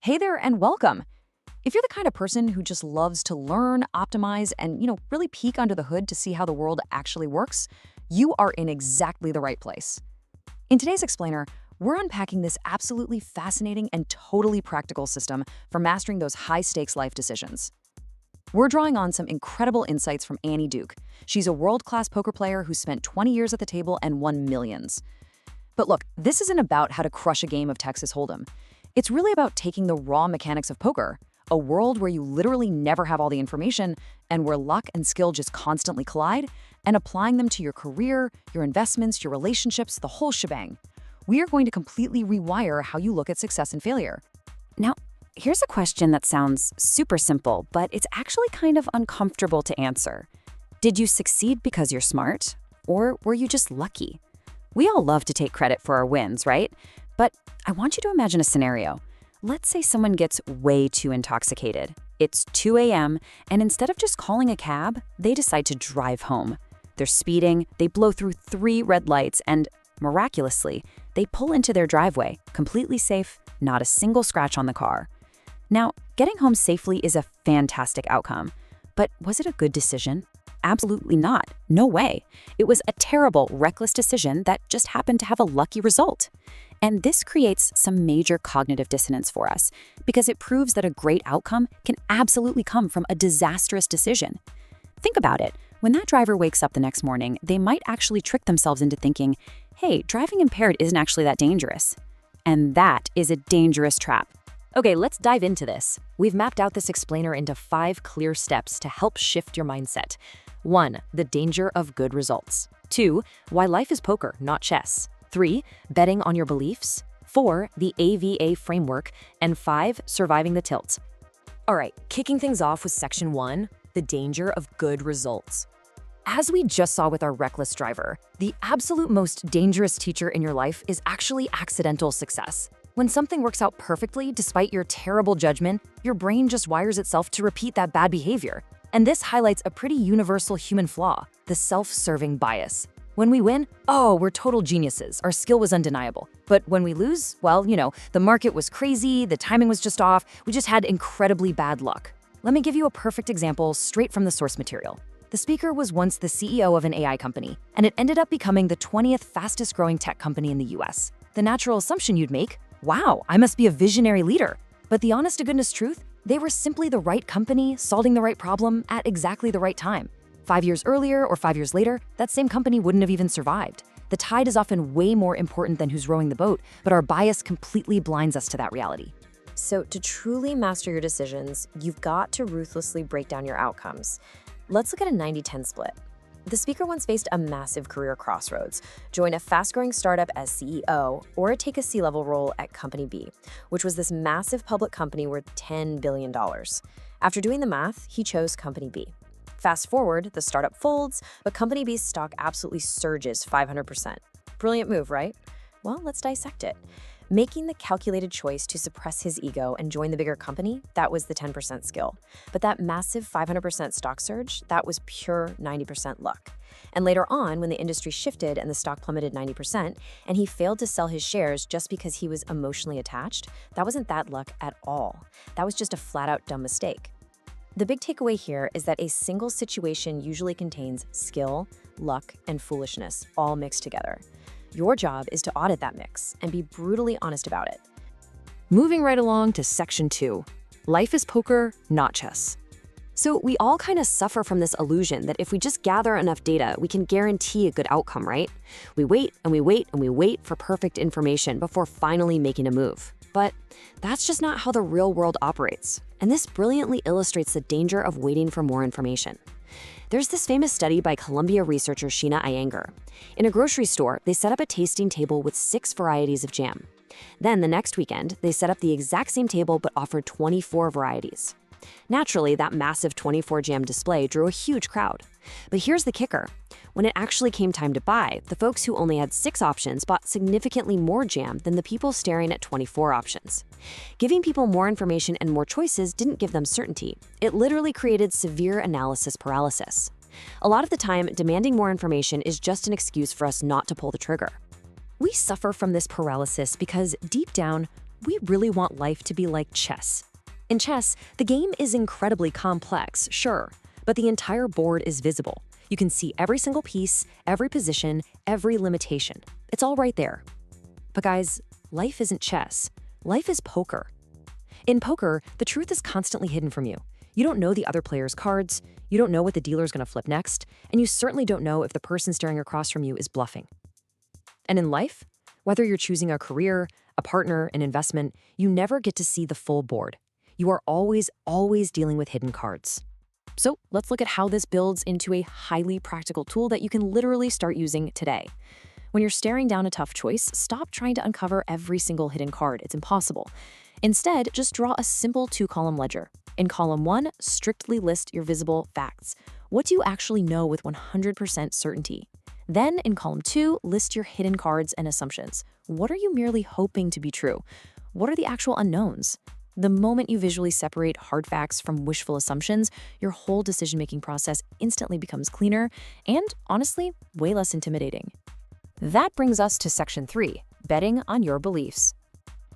Hey there and welcome. If you're the kind of person who just loves to learn, optimize, and really peek under the hood to see how the world actually works, you are in exactly the right place. In today's explainer, we're unpacking this absolutely fascinating and totally practical system for mastering those high-stakes life decisions. We're drawing on some incredible insights from Annie Duke. She's a world-class poker player who spent 20 years at the table and won millions. But look, this isn't about how to crush a game of Texas Hold'em. It's really about taking the raw mechanics of poker, a world where you literally never have all the information and where luck and skill just constantly collide, and applying them to your career, your investments, your relationships, the whole shebang. We are going to completely rewire how you look at success and failure. Now, here's a question that sounds super simple, but it's actually kind of uncomfortable to answer. Did you succeed because you're smart, or were you just lucky? We all love to take credit for our wins, right? But I want you to imagine a scenario. Let's say someone gets way too intoxicated. It's 2 a.m., and instead of just calling a cab, they decide to drive home. They're speeding, they blow through 3 red lights, and miraculously, they pull into their driveway, completely safe, not a single scratch on the car. Now, getting home safely is a fantastic outcome, but was it a good decision? Absolutely not. No way. It was a terrible, reckless decision that just happened to have a lucky result. And this creates some major cognitive dissonance for us because it proves that a great outcome can absolutely come from a disastrous decision. Think about it. When that driver wakes up the next morning, they might actually trick themselves into thinking, hey, driving impaired isn't actually that dangerous. And that is a dangerous trap. Okay, let's dive into this. We've mapped out this explainer into 5 clear steps to help shift your mindset. 1. The danger of good results. 2. Why life is poker, not chess. 3. Betting on your beliefs. 4. The AVA framework. And 5. Surviving the tilt. All right, kicking things off with section 1, the danger of good results. As we just saw with our reckless driver, the absolute most dangerous teacher in your life is actually accidental success. When something works out perfectly despite your terrible judgment, your brain just wires itself to repeat that bad behavior. And this highlights a pretty universal human flaw, the self-serving bias. When we win, oh, we're total geniuses, our skill was undeniable. But when we lose, well, the market was crazy, the timing was just off, we just had incredibly bad luck. Let me give you a perfect example straight from the source material. The speaker was once the CEO of an AI company, and it ended up becoming the 20th fastest growing tech company in the US. The natural assumption you'd make, wow, I must be a visionary leader. But the honest to goodness truth, they were simply the right company, solving the right problem at exactly the right time. 5 years earlier or 5 years later, that same company wouldn't have even survived. The tide is often way more important than who's rowing the boat, but our bias completely blinds us to that reality. So to truly master your decisions, you've got to ruthlessly break down your outcomes. Let's look at a 90-10 split. The speaker once faced a massive career crossroads: join a fast-growing startup as CEO or take a C-level role at Company B, which was this massive public company worth $10 billion. After doing the math, he chose Company B. Fast forward, the startup folds, but Company B's stock absolutely surges 500%. Brilliant move, right? Well, let's dissect it. Making the calculated choice to suppress his ego and join the bigger company, that was the 10% skill. But that massive 500% stock surge, that was pure 90% luck. And later on, when the industry shifted and the stock plummeted 90%, and he failed to sell his shares just because he was emotionally attached, that wasn't that luck at all. That was just a flat-out dumb mistake. The big takeaway here is that a single situation usually contains skill, luck, and foolishness all mixed together. Your job is to audit that mix and be brutally honest about it. Moving right along to section 2, life is poker, not chess. So we all kind of suffer from this illusion that if we just gather enough data, we can guarantee a good outcome, right? We wait and we wait and we wait for perfect information before finally making a move. But that's just not how the real world operates. And this brilliantly illustrates the danger of waiting for more information. There's this famous study by Columbia researcher Sheena Iyengar. In a grocery store, they set up a tasting table with 6 varieties of jam. Then the next weekend, they set up the exact same table but offered 24 varieties. Naturally, that massive 24 jam display drew a huge crowd. But here's the kicker. When it actually came time to buy, the folks who only had 6 options bought significantly more jam than the people staring at 24 options. Giving people more information and more choices didn't give them certainty. It literally created severe analysis paralysis. A lot of the time, demanding more information is just an excuse for us not to pull the trigger. We suffer from this paralysis because deep down, We really want life to be like chess. In chess, the game is incredibly complex, sure, but the entire board is visible. You can see every single piece, every position, every limitation. It's all right there. But guys, life isn't chess. Life is poker. In poker, the truth is constantly hidden from you. You don't know the other player's cards, you don't know what the dealer's going to flip next, and you certainly don't know if the person staring across from you is bluffing. And in life, whether you're choosing a career, a partner, an investment, you never get to see the full board. You are always dealing with hidden cards. So let's look at how this builds into a highly practical tool that you can literally start using today. When you're staring down a tough choice, stop trying to uncover every single hidden card. It's impossible. Instead, just draw a simple 2-column ledger. In column 1, strictly list your visible facts. What do you actually know with 100% certainty? Then, in column 2, list your hidden cards and assumptions. What are you merely hoping to be true? What are the actual unknowns? The moment you visually separate hard facts from wishful assumptions, your whole decision-making process instantly becomes cleaner and, honestly, way less intimidating. That brings us to section 3, betting on your beliefs.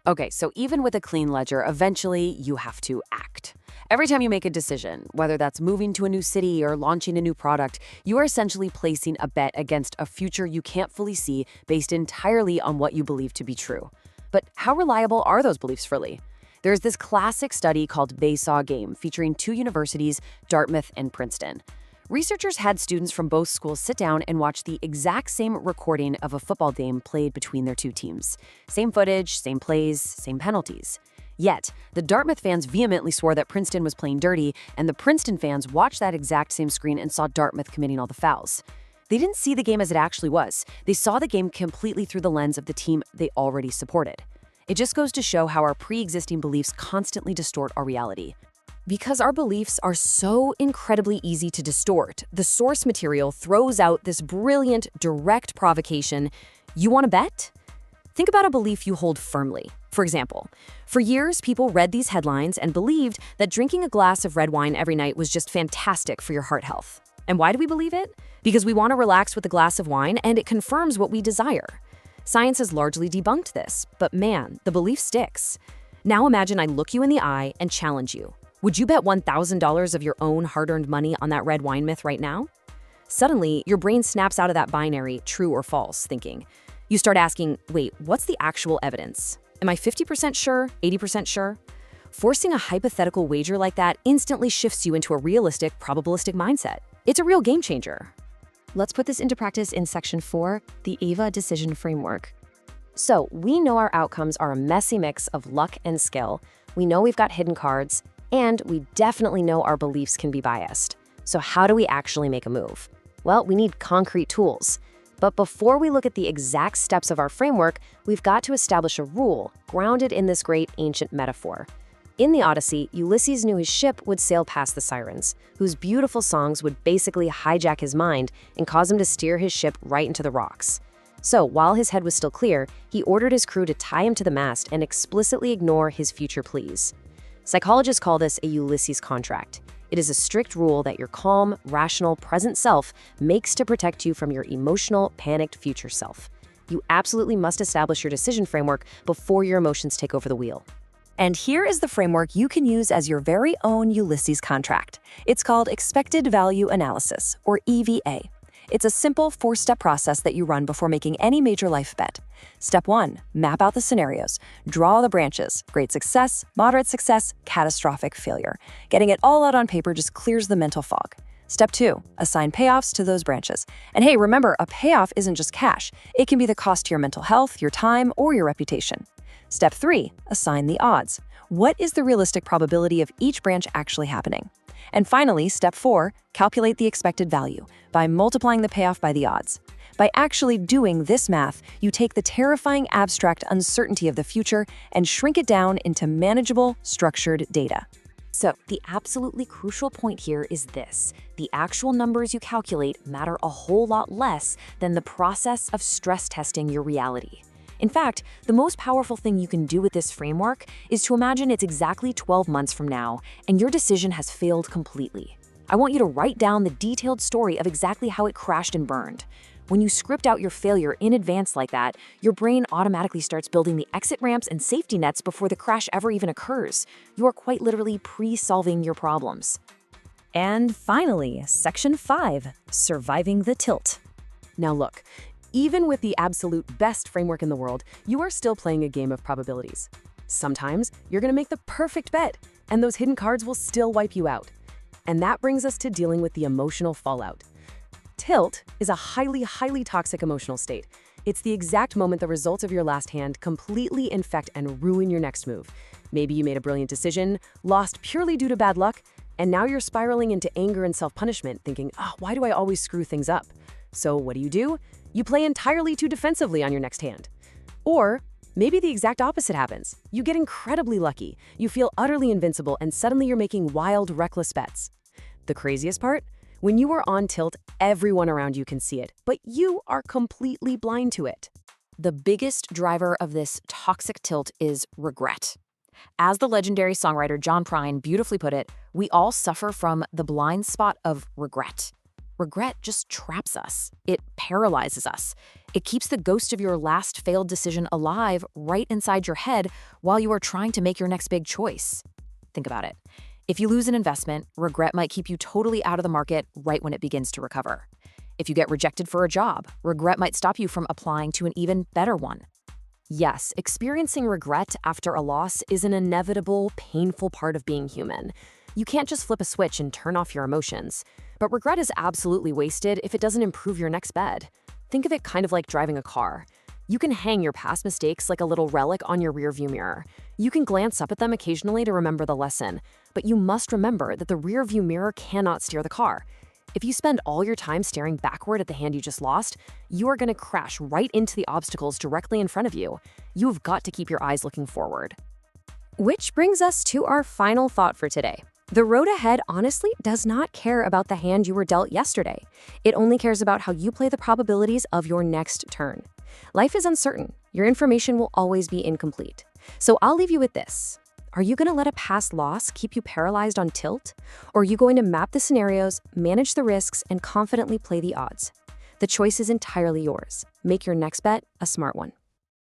Okay, so even with a clean ledger, eventually you have to act. Every time you make a decision, whether that's moving to a new city or launching a new product, you are essentially placing a bet against a future you can't fully see based entirely on what you believe to be true. But how reliable are those beliefs really? There's this classic study called They Saw Game featuring 2 universities, Dartmouth and Princeton. Researchers had students from both schools sit down and watch the exact same recording of a football game played between their 2 teams. Same footage, same plays, same penalties. Yet, the Dartmouth fans vehemently swore that Princeton was playing dirty, and the Princeton fans watched that exact same screen and saw Dartmouth committing all the fouls. They didn't see the game as it actually was. They saw the game completely through the lens of the team they already supported. It just goes to show how our pre-existing beliefs constantly distort our reality. Because our beliefs are so incredibly easy to distort, the source material throws out this brilliant, direct provocation. You want to bet? Think about a belief you hold firmly. For example, for years, people read these headlines and believed that drinking a glass of red wine every night was just fantastic for your heart health. And why do we believe it? Because we want to relax with a glass of wine and it confirms what we desire. Science has largely debunked this, but man, the belief sticks. Now imagine I look you in the eye and challenge you. Would you bet $1,000 of your own hard-earned money on that red wine myth right now? Suddenly, your brain snaps out of that binary, true or false, thinking. You start asking, wait, what's the actual evidence? Am I 50% sure, 80% sure? Forcing a hypothetical wager like that instantly shifts you into a realistic, probabilistic mindset. It's a real game changer. Let's put this into practice in section 4, the AVA decision framework. So we know our outcomes are a messy mix of luck and skill. We know we've got hidden cards, and we definitely know our beliefs can be biased. So how do we actually make a move? Well, we need concrete tools. But before we look at the exact steps of our framework, we've got to establish a rule grounded in this great ancient metaphor. In the Odyssey, Ulysses knew his ship would sail past the sirens, whose beautiful songs would basically hijack his mind and cause him to steer his ship right into the rocks. So, while his head was still clear, he ordered his crew to tie him to the mast and explicitly ignore his future pleas. Psychologists call this a Ulysses contract. It is a strict rule that your calm, rational, present self makes to protect you from your emotional, panicked future self. You absolutely must establish your decision framework before your emotions take over the wheel. And here is the framework you can use as your very own Ulysses contract. It's called Expected Value Analysis, or EVA. It's a simple 4-step process that you run before making any major life bet. Step 1, map out the scenarios. Draw the branches: great success, moderate success, catastrophic failure. Getting it all out on paper just clears the mental fog. Step 2, assign payoffs to those branches. And hey, remember, a payoff isn't just cash. It can be the cost to your mental health, your time, or your reputation. Step 3, assign the odds. What is the realistic probability of each branch actually happening? And finally, step 4, calculate the expected value by multiplying the payoff by the odds. By actually doing this math, you take the terrifying abstract uncertainty of the future and shrink it down into manageable, structured data. So, the absolutely crucial point here is this: the actual numbers you calculate matter a whole lot less than the process of stress testing your reality. In fact, the most powerful thing you can do with this framework is to imagine it's exactly 12 months from now, and your decision has failed completely. I want you to write down the detailed story of exactly how it crashed and burned. When you script out your failure in advance like that, your brain automatically starts building the exit ramps and safety nets before the crash ever even occurs. You are quite literally pre-solving your problems. And finally, Section 5, Surviving the Tilt. Now look, even with the absolute best framework in the world, you are still playing a game of probabilities. Sometimes you're going to make the perfect bet, and those hidden cards will still wipe you out. And that brings us to dealing with the emotional fallout. Tilt is a highly toxic emotional state. It's the exact moment the results of your last hand completely infect and ruin your next move. Maybe you made a brilliant decision, lost purely due to bad luck, and now you're spiraling into anger and self-punishment, thinking, oh, why do I always screw things up? So what do? You play entirely too defensively on your next hand. Or maybe the exact opposite happens. You get incredibly lucky, you feel utterly invincible, and suddenly you're making wild, reckless bets. The craziest part? When you are on tilt, everyone around you can see it, but you are completely blind to it. The biggest driver of this toxic tilt is regret. As the legendary songwriter John Prine beautifully put it, we all suffer from the blind spot of regret. Regret just traps us. It paralyzes us. It keeps the ghost of your last failed decision alive right inside your head while you are trying to make your next big choice. Think about it. If you lose an investment, regret might keep you totally out of the market right when it begins to recover. If you get rejected for a job, regret might stop you from applying to an even better one. Yes, experiencing regret after a loss is an inevitable, painful part of being human. You can't just flip a switch and turn off your emotions. But regret is absolutely wasted if it doesn't improve your next bet. Think of it kind of like driving a car. You can hang your past mistakes like a little relic on your rearview mirror. You can glance up at them occasionally to remember the lesson, but you must remember that the rearview mirror cannot steer the car. If you spend all your time staring backward at the hand you just lost, you are going to crash right into the obstacles directly in front of you. You've got to keep your eyes looking forward. Which brings us to our final thought for today. The road ahead honestly does not care about the hand you were dealt yesterday. It only cares about how you play the probabilities of your next turn. Life is uncertain. Your information will always be incomplete. So I'll leave you with this. Are you going to let a past loss keep you paralyzed on tilt? Or are you going to map the scenarios, manage the risks, and confidently play the odds? The choice is entirely yours. Make your next bet a smart one.